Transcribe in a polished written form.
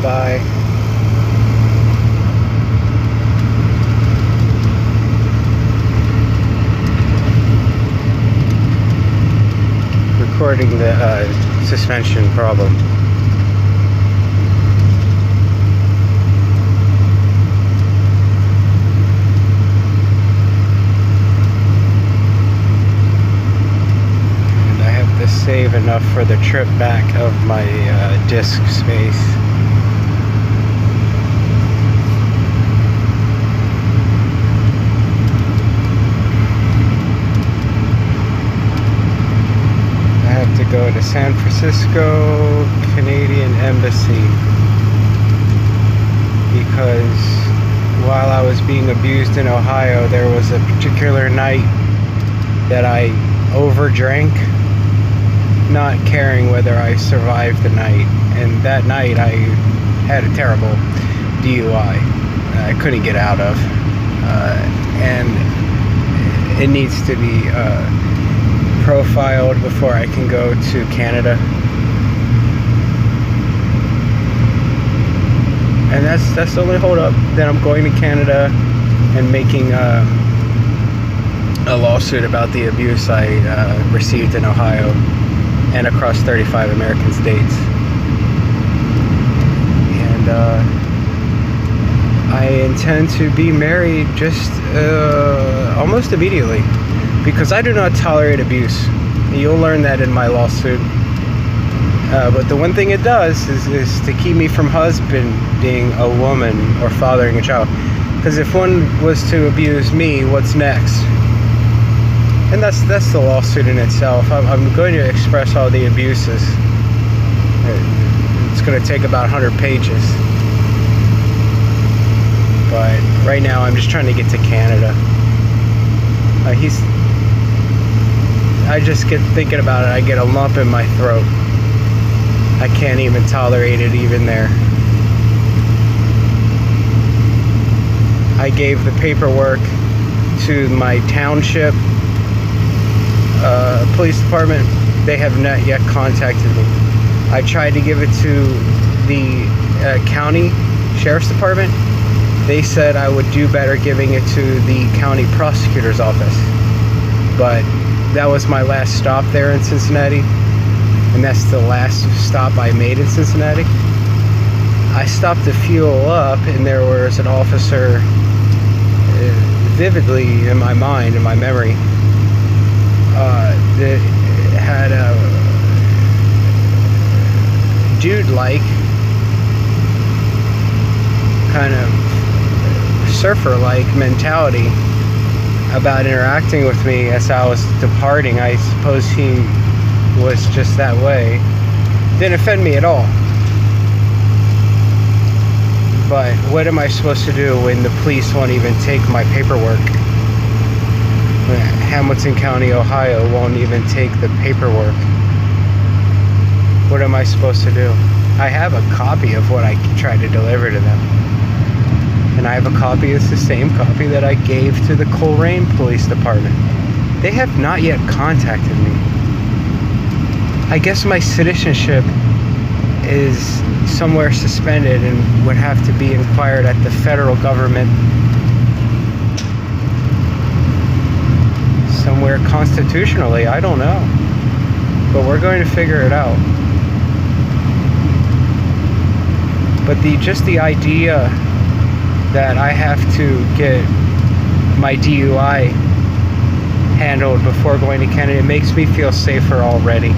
by. Recording the suspension problem. And I have to save enough for the trip back of my disk space. To go to San Francisco Canadian Embassy because while I was being abused in Ohio, there was a particular night that I overdrank, not caring whether I survived the night. And that night I had a terrible DUI I couldn't get out of, and it needs to be profiled before I can go to Canada. And that's the only hold up. Then I'm going to Canada and making a lawsuit about the abuse I received in Ohio and across 35 American states. And I intend to be married just almost immediately, because I do not tolerate abuse. You'll learn that in my lawsuit. But the one thing it does is to keep me from husbanding a woman or fathering a child. Because if one was to abuse me, what's next? And that's the lawsuit in itself. I'm going to express all the abuses. It's going to take about 100 pages. But right now I'm just trying to get to Canada. I just get thinking about it, I get a lump in my throat. I can't even tolerate it even there. I gave the paperwork to my township police department. They have not yet contacted me. I tried to give it to the county sheriff's department. They said I would do better giving it to the county prosecutor's office. But that was my last stop there in Cincinnati, and that's the last stop I made in Cincinnati. I stopped to fuel up, and there was an officer, vividly in my mind, in my memory, that had a dude-like, kind of surfer-like mentality about interacting with me as I was departing. I suppose he was just that way. Didn't offend me at all. But what am I supposed to do when the police won't even take my paperwork? When Hamilton County, Ohio won't even take the paperwork. What am I supposed to do? I have a copy of what I tried to deliver to them. And I have a copy, it's the same copy that I gave to the Coleraine Police Department. They have not yet contacted me. I guess my citizenship is somewhere suspended and would have to be inquired at the federal government. Somewhere constitutionally, I don't know. But we're going to figure it out. But just the idea that I have to get my DUI handled before going to Canada, it makes me feel safer already.